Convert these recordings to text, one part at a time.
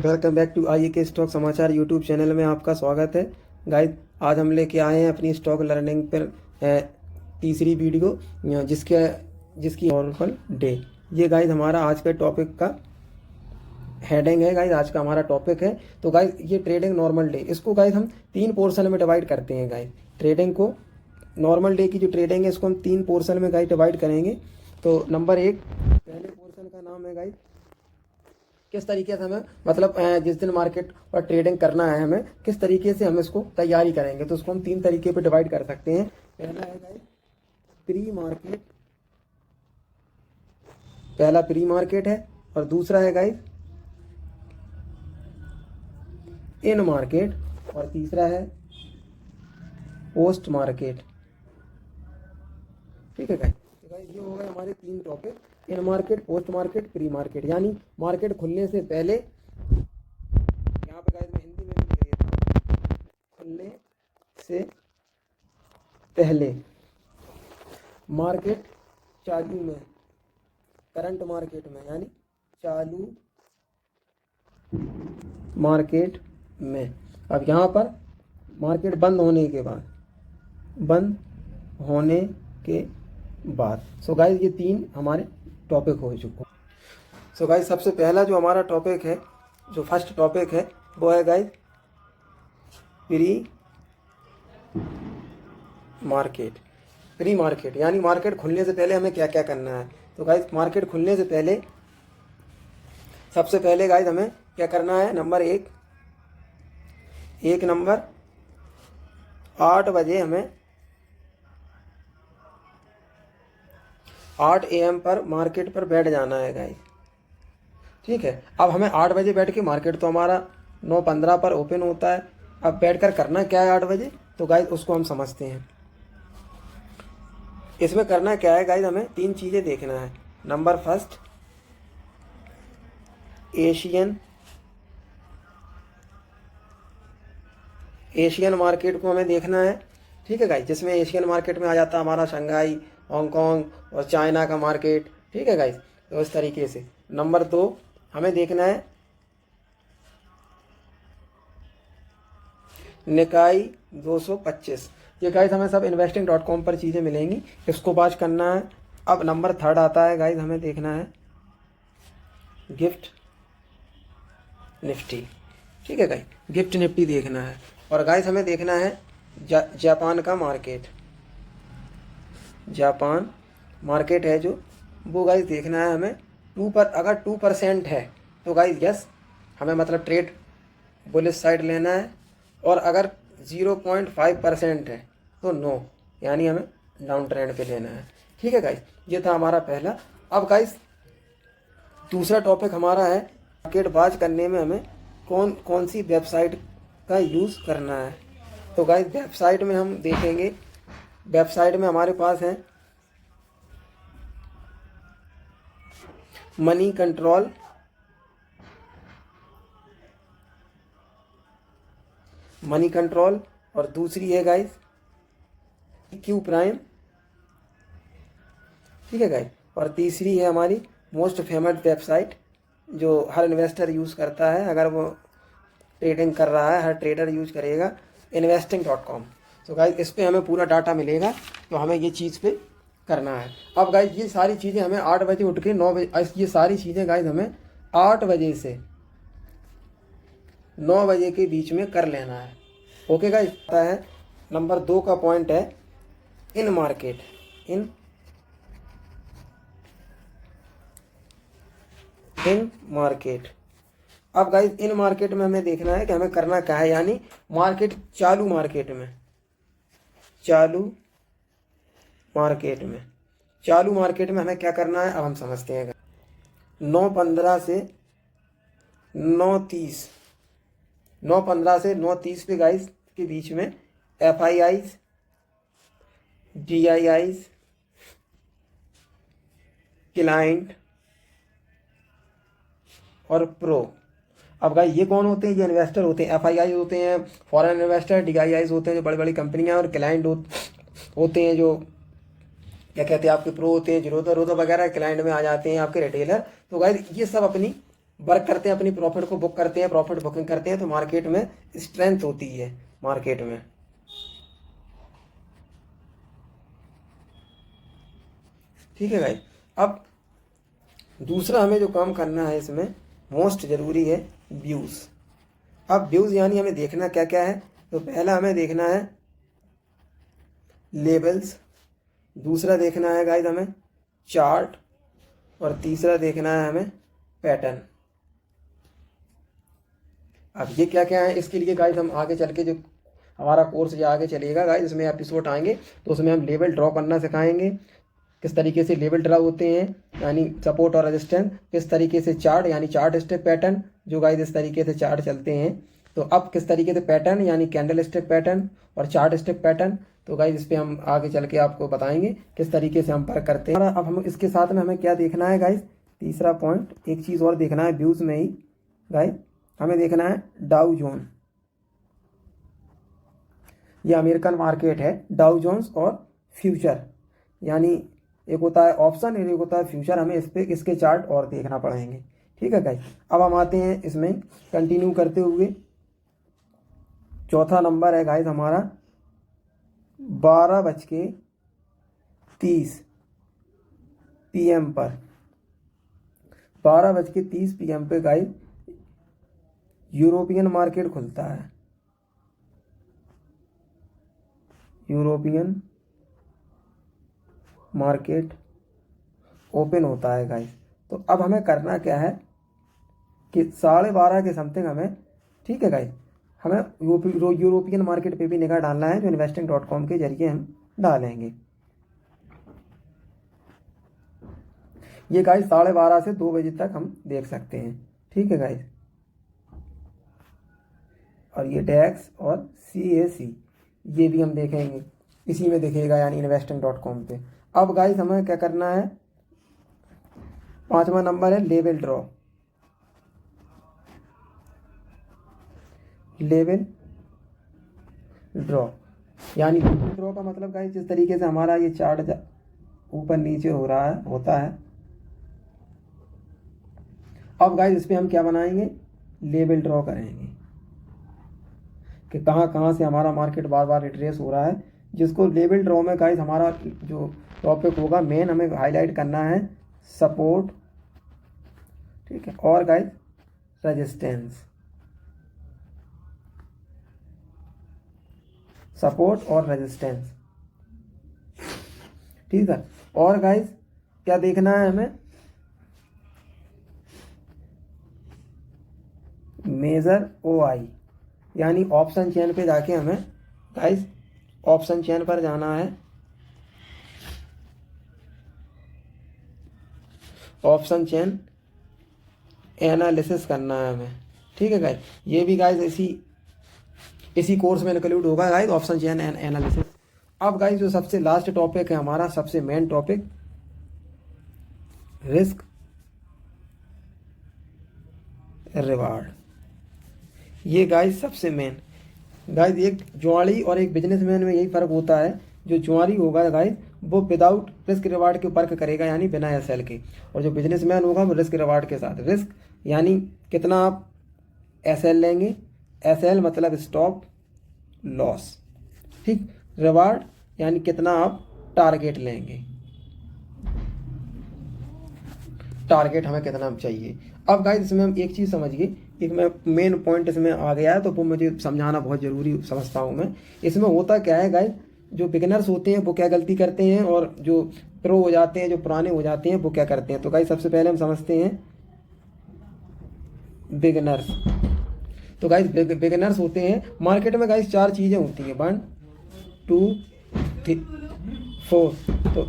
Welcome back to आई के stock समाचार YouTube channel में आपका स्वागत है। गाइस, आज हम लेके आए हैं अपनी स्टॉक लर्निंग पर तीसरी वीडियो जिसकी नॉर्मल डे। ये गाइस हमारा आज के टॉपिक का हेडिंग है। गाइस आज का हमारा टॉपिक है। तो गाइस ये ट्रेडिंग नॉर्मल डे, इसको गाइस हम 3 पोर्शन में डिवाइड करते हैं। गाइस ट्रेडिंग को, नॉर्मल डे की जो ट्रेडिंग है इसको हम 3 पोर्शन में गाइस डिवाइड करेंगे। तो नंबर 1 पहले पोर्शन का नाम है गाइस किस तरीके से हमें मतलब जिस दिन मार्केट पर ट्रेडिंग करना है हमें किस तरीके से हम इसको तैयारी करेंगे। तो उसको हम 3 तरीके पे डिवाइड कर सकते हैं। पहला है गाइस प्री मार्केट, पहला प्री मार्केट है और दूसरा है गाइस इन मार्केट और तीसरा है पोस्ट मार्केट। ठीक है गाइस, तो गाइस ये हो गए हमारे 3 टॉपिक, इन market, post market, pre market. यानी मार्केट खुलने से पहले, यहाँ पे गाइस मैं हिंदी में भी लिख देता हूँ, खुलने से पहले मार्केट चालू में, करंट मार्केट में, यानी चालू मार्केट में। अब यहाँ पर मार्केट बंद होने के बाद सो गाइस ये 3 हमारे टॉपिक हो चुके। सो गाइस सबसे पहला जो हमारा टॉपिक है, जो फर्स्ट टॉपिक है वो है guys pre market. Pre market यानी मार्केट खुलने से पहले हमें क्या क्या करना है। तो गाइस मार्केट खुलने से पहले सबसे पहले गाइस हमें क्या करना है। नंबर 8 बजे हमें 8 AM पर मार्केट पर बैठ जाना है गाइस। ठीक है, अब हमें 8 बजे बैठ के, मार्केट तो हमारा 9:15 पर ओपन होता है। अब बैठकर करना क्या है 8 बजे, तो गाइस उसको हम समझते हैं। इसमें करना क्या है गाइस, हमें 3 चीज़ें देखना है। नंबर फर्स्ट, एशियन मार्केट को हमें देखना है। ठीक है गाइस, जिसमें एशियन मार्केट में आ जाता है हमारा शंघाई, हांगकांग और चाइना का मार्केट। ठीक है गाइस, तो इस तरीके से। नंबर 2 हमें देखना है निकाई 225। ये गाइस हमें सब investing.com पर चीज़ें मिलेंगी, इसको वॉच करना है। अब नंबर 3 आता है गाइस, हमें देखना है गिफ्ट निफ्टी। ठीक है गाइस, गिफ्ट निफ्टी देखना है। और गाइस हमें देखना है जापान का मार्केट, जापान मार्केट है जो, वो गाइस देखना है हमें। अगर 2% है तो गाइस यस, हमें मतलब ट्रेड बुलिश साइड लेना है। और अगर 0.5% है तो नो, यानी हमें डाउन ट्रेंड पे लेना है। ठीक है गाइस, ये था हमारा पहला। अब गाइस दूसरा टॉपिक हमारा है मार्केट वॉच करने में हमें कौन सी वेबसाइट का यूज़ करना है। तो गाइस वेबसाइट में हम देखेंगे, वेबसाइट में हमारे पास है मनी कंट्रोल, और दूसरी है गाइस क्यू प्राइम। ठीक है गाइस, और तीसरी है हमारी मोस्ट फेमस वेबसाइट जो हर इन्वेस्टर यूज़ करता है, अगर वो ट्रेडिंग कर रहा है, हर ट्रेडर यूज करेगा, investing.com। तो गाइस इस पे हमें पूरा डाटा मिलेगा, तो हमें ये चीज़ पे करना है। अब गाइस ये सारी चीज़ें हमें 8 बजे उठ के 9 बजे, ये सारी चीज़ें गाइस हमें 8 बजे से 9 बजे के बीच में कर लेना है। ओके गाइस, आता है नंबर 2 का पॉइंट है इन मार्केट। अब गाइस इन मार्केट में हमें देखना है कि हमें करना क्या है। यानी मार्केट चालू मार्केट में हमें क्या करना है, अब हम समझते हैं। 9:15 से 9:30 पे गाइस के बीच में FIIs, DIIs, क्लाइंट और प्रो। अब गाइस ये कौन होते हैं, ये इन्वेस्टर होते हैं। FII होते हैं फॉरेन इन्वेस्टर, DIIs होते हैं जो बड़ी बड़ी कंपनियां, और क्लाइंट होते हैं जो क्या कहते हैं आपके प्रो होते हैं, जो रोता वगैरह क्लाइंट में आ जाते हैं आपके रिटेलर। तो गाइस ये सब अपनी वर्क करते हैं, अपनी प्रॉफिट को बुक करते हैं, प्रॉफिट बुकिंग करते हैं, तो मार्केट में स्ट्रेंथ होती है मार्केट में। ठीक है गाइस। अब दूसरा हमें जो काम करना है इसमें मोस्ट ज़रूरी है व्यूज़। अब व्यूज़ यानी हमें देखना क्या क्या है, तो पहला हमें देखना है लेवल्स, दूसरा देखना है गाइस हमें चार्ट, और तीसरा देखना है हमें पैटर्न। अब ये क्या क्या है, इसके लिए गाइस हम आगे चल के जो हमारा कोर्स जो आगे चलेगा गाइस, इसमें एपिसोड आएंगे तो उसमें हम लेवल ड्रॉ करना सिखाएंगे, किस तरीके से लेवल ड्रॉ होते हैं यानी सपोर्ट और रेजिस्टेंस, किस तरीके से चार्ट यानी चार्ट स्टेप पैटर्न, जो गाइस इस तरीके से चार्ट चलते हैं। तो अब किस तरीके से पैटर्न यानी कैंडल स्टिक पैटर्न और चार्ट स्टिक पैटर्न, तो गाइस इस पर हम आगे चल के आपको बताएंगे किस तरीके से हम वर्क करते हैं। अब हम इसके साथ में हमें क्या देखना है गाइस, तीसरा पॉइंट एक चीज़ और देखना है व्यूज़ में ही गाइस, हमें देखना है डाउ जोन। ये अमेरिकन मार्केट है, डाउ जोन्स और फ्यूचर, यानी एक होता है ऑप्शन और एक होता है फ्यूचर, हमें इस पे इसके चार्ट और देखना पड़ेंगे। ठीक है गाइस। अब हम आते हैं इसमें कंटिन्यू करते हुए, चौथा नंबर है गाइस हमारा 12:30 PM पर, 12:30 PM पे गाइस यूरोपियन मार्केट खुलता है, यूरोपियन मार्केट ओपन होता है गाइस। तो अब हमें करना क्या है कि 12:30 के समथिंग हमें, ठीक है गाइस, हमें यूरोपियन मार्केट पे भी निगाह डालना है, जो investing.com के जरिए हम डालेंगे। ये गाइस 12:30 से 2 बजे तक हम देख सकते हैं। ठीक है गाइस। और ये डैक्स और CAC ये भी हम देखेंगे, इसी में दिखेगा यानी investing.com पे। अब गाइस हमें क्या करना है, 5वां नंबर है लेवल ड्रॉ। लेवल ड्रॉ यानी लेवल ड्रॉ का मतलब गाइस जिस तरीके से हमारा ये चार्ट ऊपर नीचे हो रहा है होता है। अब गाइस इस पे हम क्या बनाएंगे, लेवल ड्रॉ करेंगे कि कहाँ कहाँ से हमारा मार्केट बार बार रिट्रेस हो रहा है, जिसको लेवल ड्रॉ में गाइस हमारा जो टॉपिक होगा मेन हमें हाईलाइट करना है सपोर्ट, ठीक है, और गाइस रेजिस्टेंस, सपोर्ट और रेजिस्टेंस। ठीक है। और गाइस क्या देखना है हमें, मेजर OI यानी ऑप्शन चेन पे जाके हमें गाइस ऑप्शन चेन पर जाना है, ऑप्शन चेन एनालिसिस करना है हमें। ठीक है गाइस। ये भी गाइस इसी कोर्स में इंक्लूड होगा गाइस, ऑप्शन चेन एनालिसिस। अब गाइस जो सबसे लास्ट टॉपिक है हमारा, सबसे मेन टॉपिक, रिस्क रिवार्ड। ये गाइस सबसे मेन गाइस, एक जुआरी और एक बिजनेसमैन में यही फ़र्क होता है। जो जुआरी होगा गाइस वो विदाउट रिस्क रिवार्ड के वर्क करेगा यानी बिना SL के, और जो बिजनेसमैन होगा वो रिस्क रिवार्ड के साथ। रिस्क यानी कितना आप SL लेंगे, SL मतलब स्टॉप लॉस, ठीक। रिवार्ड यानी कितना आप टारगेट लेंगे, टारगेट हमें कितना चाहिए। अब गाइस इसमें हम एक चीज़ समझिए, एक मैं मेन पॉइंट इसमें आ गया है तो वो मुझे समझाना बहुत ज़रूरी समझता हूँ मैं। इसमें होता क्या है गाइस, जो बिगिनर्स होते हैं वो क्या गलती करते हैं, और जो प्रो हो जाते हैं, जो पुराने हो जाते हैं, वो क्या करते हैं। तो गाइस सबसे पहले हम समझते हैं बिगिनर्स। तो गाइस बिगिनर्स होते हैं मार्केट में गाइस 4 चीज़ें होती हैं, 1 2 3 4। तो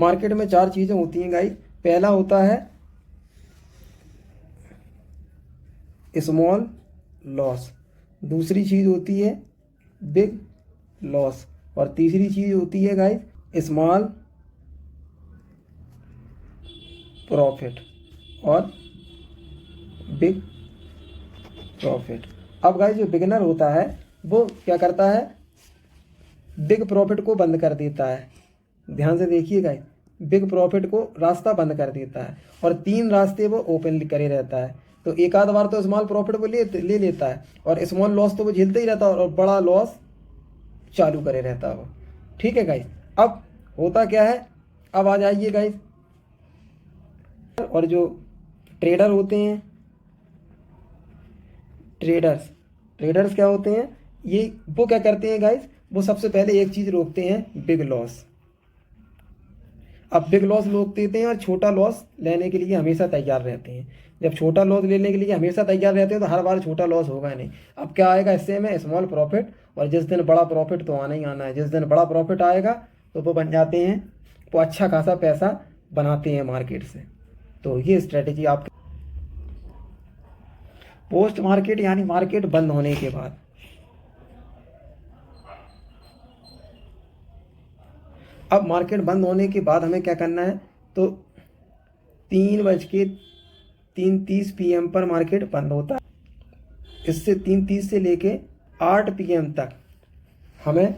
मार्केट में 4 चीज़ें होती हैं गाइस। पहला होता है स्मॉल लॉस, दूसरी चीज़ होती है बिग लॉस, और तीसरी चीज़ होती है गाइस स्मॉल प्रॉफिट और बिग प्रॉफिट। अब गाइस जो बिगिनर होता है वो क्या करता है, बिग प्रॉफिट को बंद कर देता है। ध्यान से देखिए गाइस, बिग प्रॉफिट को रास्ता बंद कर देता है और 3 रास्ते वो ओपन करे रहता है। तो एक आध बार तो स्मॉल प्रॉफिट वो ले लेता है और स्मॉल लॉस तो वो झेलते ही रहता है और बड़ा लॉस चालू करे रहता है वो। ठीक है गाइस, अब होता क्या है, अब आ जाइए गाइस, और जो ट्रेडर होते हैं, ट्रेडर्स ट्रेडर्स क्या होते हैं, ये वो क्या करते हैं गाइस, वो सबसे पहले एक चीज़ रोकते हैं, बिग लॉस। अब बिग लॉस लोग देते हैं और छोटा लॉस लेने के लिए हमेशा तैयार रहते हैं। जब छोटा लॉस लेने के लिए हमेशा तैयार रहते हैं तो हर बार छोटा लॉस होगा नहीं। अब क्या आएगा इससे में, स्मॉल प्रॉफिट, और जिस दिन बड़ा प्रॉफिट तो आना ही आना है। जिस दिन बड़ा प्रॉफिट आएगा तो वो बन जाते हैं, वो अच्छा खासा पैसा बनाते हैं मार्केट से। तो ये स्ट्रेटेजी आप, पोस्ट मार्केट यानी मार्केट बंद होने के बाद। अब मार्केट बंद होने के बाद हमें क्या करना है, तो 3:33 PM पर मार्केट बंद होता है। इससे 3:30 से लेके 8 PM तक हमें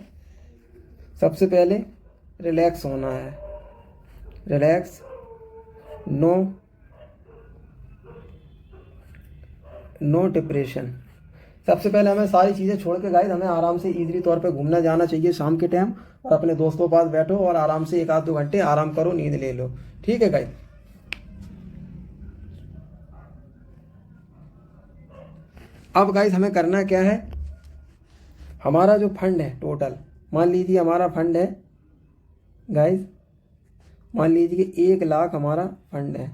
सबसे पहले रिलैक्स होना है। Relax, no no depression. सबसे पहले हमें सारी चीज़ें छोड़ के गाइस हमें आराम से ईजिली तौर पे घूमना जाना चाहिए शाम के टाइम, और अपने दोस्तों के पास बैठो और आराम से 1 आध 2 घंटे आराम करो, नींद ले लो। ठीक है गाइस। अब गाइस हमें करना क्या है, हमारा जो फंड है टोटल, मान लीजिए हमारा फंड है गाइस, मान लीजिए 1 लाख हमारा फंड है।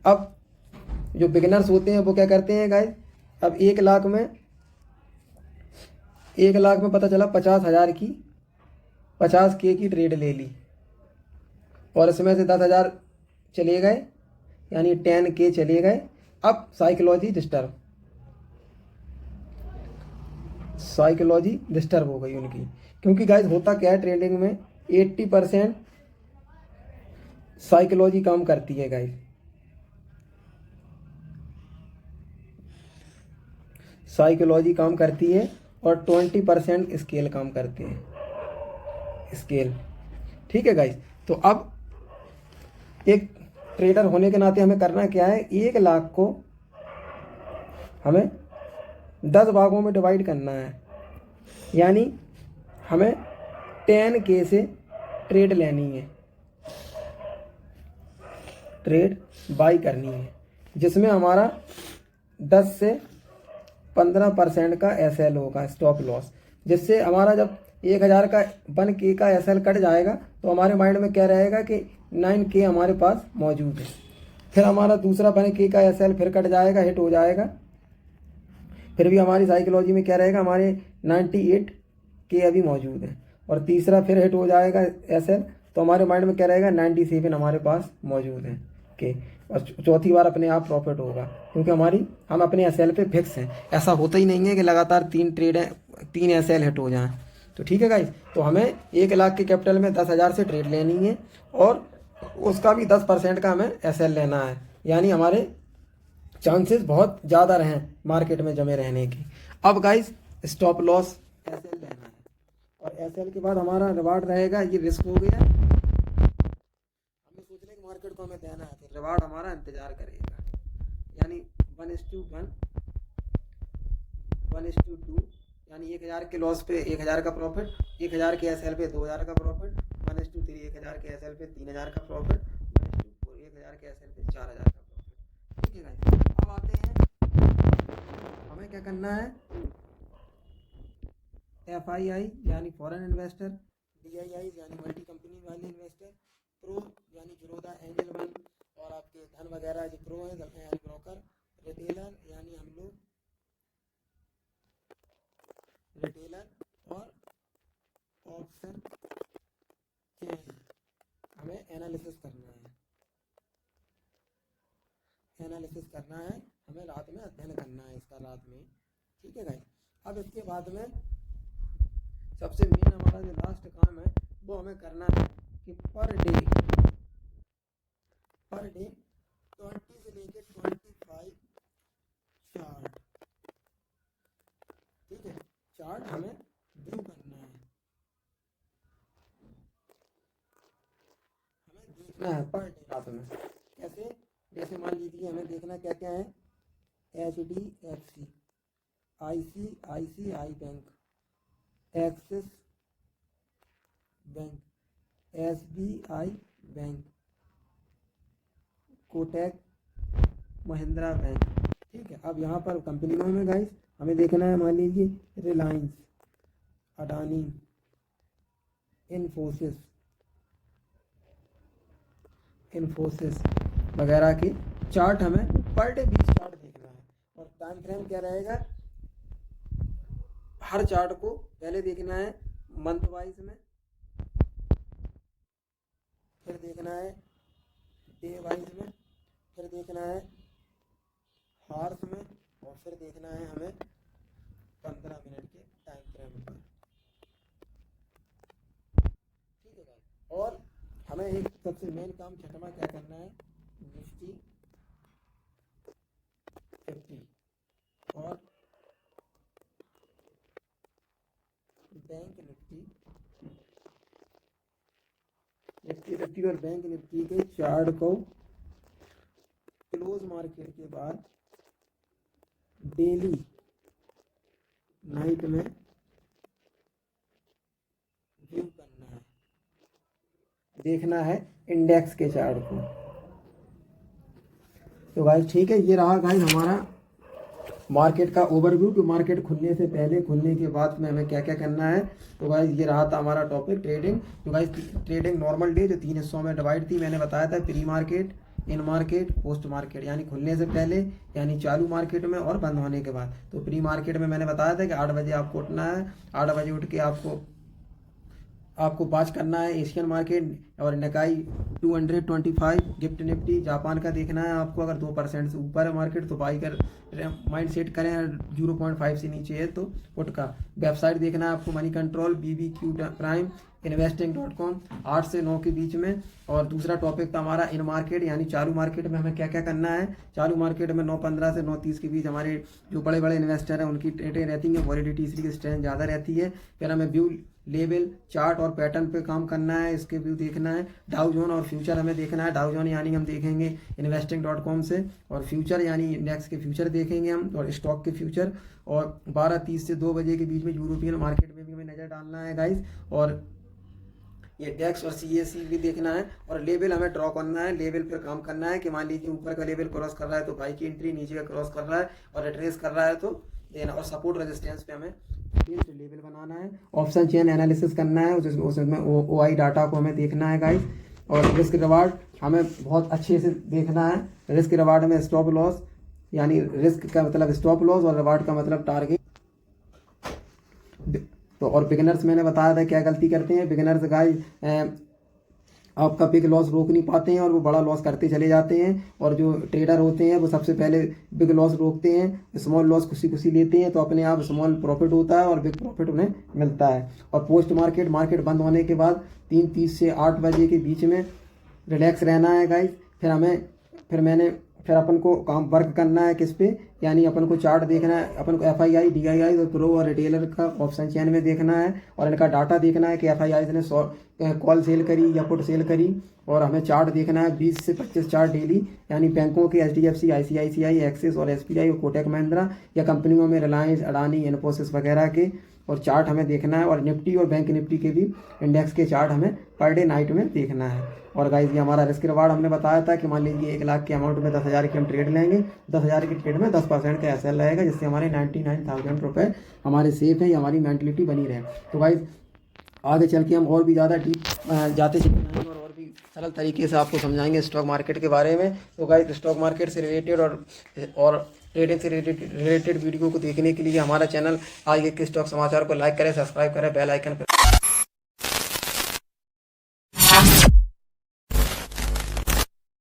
अब जो बिगिनर्स होते हैं वो क्या करते हैं गाइस, अब 1 लाख में पता चला 50,000 की, 50K की ट्रेड ले ली और इसमें से 10,000 चले गए, यानी 10K चले गए। अब साइकोलॉजी डिस्टर्ब हो गई उनकी, क्योंकि गाइस होता क्या है ट्रेडिंग में, 80% साइकोलॉजी काम करती है गाइस। साइकोलॉजी काम करती है और 20% स्केल काम करते हैं, स्केल। ठीक है गाइस। तो अब एक ट्रेडर होने के नाते हमें करना क्या है, 1 लाख को हमें 10 भागों में डिवाइड करना है, यानी हमें 10K से ट्रेड लेनी है, ट्रेड बाई करनी है, जिसमें हमारा 10 से 15% का SL होगा, स्टॉप लॉस। जिससे हमारा जब 1,000 का 1K का SL कट जाएगा तो हमारे माइंड में क्या रहेगा कि 9K हमारे पास मौजूद है। फिर हमारा दूसरा 1K का SL फिर कट जाएगा, हिट हो जाएगा। फिर भी हमारी साइकोलॉजी में क्या रहेगा, हमारे 98K अभी मौजूद है। और तीसरा फिर हिट हो जाएगा SL, तो हमारे माइंड में क्या रहेगा, 97 हमारे पास मौजूद है के। और चौथी बार अपने आप प्रॉफिट होगा, क्योंकि हम अपने SL पे फिक्स हैं। ऐसा होता ही नहीं है कि लगातार 3 SL हिट हो जाएं। तो ठीक है गाइस, तो हमें 1 लाख के कैपिटल में 10,000 से ट्रेड लेनी है और उसका भी 10% का हमें SL लेना है, यानी हमारे चांसेस बहुत ज़्यादा रहें मार्केट में जमे रहने की। अब गाइस स्टॉप लॉस SL लेना है, और SL के बाद हमारा रिवार्ड रहेगा, ये रिस्क हो गया, हमें सोचने की मार्केट को हमें देना है, तो रिवार्ड हमारा इंतजार करेगा, यानी 1:1, 1:2, यानी 1,000 के लॉस पे 1,000 का प्रॉफिट, 1,000 के SL पे 2,000 का प्रॉफिट, 1:3, 1,000 के SL पे 3,000 का प्रॉफिट, 1:4, 1,000 के SL पे 4,000 का प्रॉफिट। ठीक है गाइस, अब आते हैं हमें क्या करना है, FII यानी फॉरेन इन्वेस्टर, DII यानी मल्टी कंपनी वाले इन्वेस्टर, प्रो यानी जीरोधा, एंजल वन और आपके धन वगैरह जो प्रो है यानी ब्रोकर, रिटेलर यानी हम लोग रिटेलर, और ऑप्शन चेन। हमें एनालिसिस करना है, हमें रात में अध्ययन करना है इसका, रात में। ठीक है गाइस। अब इसके बाद में सबसे मेन हमारा जो लास्ट काम है वो हमें करना है कि पर डे 20 से लेके 25 चार्ट, ठीक है, चार्ट हमें व्यू करना है। देखना है पर डे रात में। कैसे? जैसे मान लीजिए हमें देखना क्या क्या है, HDFC, ICICI bank, axis bank, SBI bank, Kotak Mahindra bank. ठीक है, अब यहाँ पर कंपनियों में गाइस हमें देखना है, मान लीजिए रिलायंस, अडानी, इन्फोसिस वगैरह के चार्ट हमें पर डे 20 चार्ट देखना है। और टाइम फ्रेम क्या रहेगा, हर चार्ट को पहले देखना है मंथ वाइज में, फिर देखना है डे वाइज में, फिर देखना है हार्स में, और फिर देखना है हमें 15 मिनट के टाइम फ्रेम पर। ठीक है भाई, और हमें एक सबसे मेन काम छठवां क्या करना है, निफ्टी 50 और बैंक निफ्टी, निफ्टी 50 और बैंक निफ्टी के चार्ट को क्लोज मार्केट के बाद डेली नाइट में व्यू करना है, देखना है इंडेक्स के चार्ट को। तो गाइस ठीक है, ये रहा गाइस हमारा मार्केट का ओवरव्यू कि मार्केट खुलने से पहले, खुलने के बाद में हमें क्या क्या करना है। तो गाइस ये रहा था हमारा टॉपिक ट्रेडिंग। तो गाइस ट्रेडिंग नॉर्मल डे जो 3 हिस्सों में डिवाइड थी, मैंने बताया था प्री मार्केट, इन मार्केट, पोस्ट मार्केट, यानी खुलने से पहले यानी चालू मार्केट में और बंद होने के बाद। तो प्री मार्केट में मैंने बताया था कि 8 बजे आपको उठना है, 8 बजे उठ के आपको वॉच करना है एशियन मार्केट और निकाई 225, गिफ्ट निफ्टी जापान का देखना है आपको। अगर 2% से ऊपर है मार्केट तो बाई कर माइंड सेट करें, 0.5 से नीचे है तो पुट का। वेबसाइट देखना है आपको money control, BBQ prime, investing.com, 8 से 9 के बीच में। और दूसरा टॉपिक था हमारा इन मार्केट यानी चालू मार्केट में हमें क्या क्या करना है। चालू मार्केट में 9:15 से 9:30 के बीच हमारे जो बड़े बड़े इन्वेस्टर हैं उनकी ट्रेडें रहती हैं, वॉलिडिटी इसलिए स्ट्रेंथ ज़्यादा रहती है। फिर हमें व्यू, लेवल, चार्ट और पैटर्न पे काम करना है, इसके व्यू देखना है। डाउ जोन और फ्यूचर हमें देखना है। डाउ जोन यानी हम देखेंगे investing.com से, और फ्यूचर यानी इंडेक्स के फ्यूचर देखेंगे हम, और स्टॉक के फ्यूचर। और 12:30 से 2 बजे के बीच में यूरोपियन मार्केट में भी हमें नज़र डालना है गाइस। और ये डेक्स और CAC भी देखना है। और लेवल हमें ड्रॉ करना है, लेवल पर काम करना है कि मान लीजिए ऊपर का लेवल क्रॉस कर रहा है तो बाई की एंट्री, नीचे का क्रॉस कर रहा है और रिट्रेस कर रहा है तो देना। और सपोर्ट रेजिस्टेंस पे हमें लेवल बनाना है। ऑप्शन चेन एनालिसिस करना है, उसमें OI डाटा को हमें देखना है गाइस। और रिस्क रिवार्ड हमें बहुत अच्छे से देखना है। रिस्क रिवार्ड में स्टॉप लॉस यानी रिस्क का मतलब स्टॉप लॉस और रिवार्ड का मतलब टारगेट। तो और बिगिनर्स मैंने बताया था क्या गलती करते हैं बिगिनर्स गाइस, आपका बिग लॉस रोक नहीं पाते हैं और वो बड़ा लॉस करते चले जाते हैं। और जो ट्रेडर होते हैं वो सबसे पहले बिग लॉस रोकते हैं, स्मॉल लॉस खुशी लेते हैं, तो अपने आप स्मॉल प्रॉफिट होता है और बिग प्रॉफिट उन्हें मिलता है। और पोस्ट मार्केट, मार्केट बंद होने के बाद 3:30 से 8 बजे के बीच में रिलैक्स रहना है गाइस। फिर अपन को काम वर्क करना है किस पे, यानी अपन को चार्ट देखना है, अपन को FII, DII और प्रो और रिटेलर का ऑप्शन चेन में देखना है। और इनका डाटा देखना है कि FII ने कॉल सेल करी या पुट सेल करी। और हमें चार्ट देखना है 20 से 25 चार्ट डेली, यानी बैंकों के HDFC, ICICI, एक्सिस और SBI और कोटक महिंद्रा, या कंपनियों में रिलायंस, अडानी, इन्फोसिस वगैरह के। और चार्ट हमें देखना है। और निफ्टी और बैंक निफ्टी के भी इंडेक्स के चार्ट हमें पर डे नाइट में देखना है। और गाइस ये हमारा रिस्क रिवार्ड हमने बताया था कि मान लीजिए 1 लाख के अमाउंट में 10,000 की हम ट्रेड लेंगे, 10,000 की ट्रेड में 10% का SL रहेगा, जिससे हमारे 99,000 रुपये हमारे सेफ है, हमारी मेंटलिटी बनी रहे। तो गाइस आगे चल के हम और भी ज़्यादा डीप जाते चले जाएंगे और भी सरल तरीके से आपको समझाएंगे स्टॉक मार्केट के बारे में। तो गाइस स्टॉक मार्केट से रिलेटेड और ट्रेडिंग से रिलेटेड वीडियो को देखने के लिए हमारा चैनल आज के स्टॉक समाचार को लाइक करें, सब्सक्राइब करें, बेल आइकन पर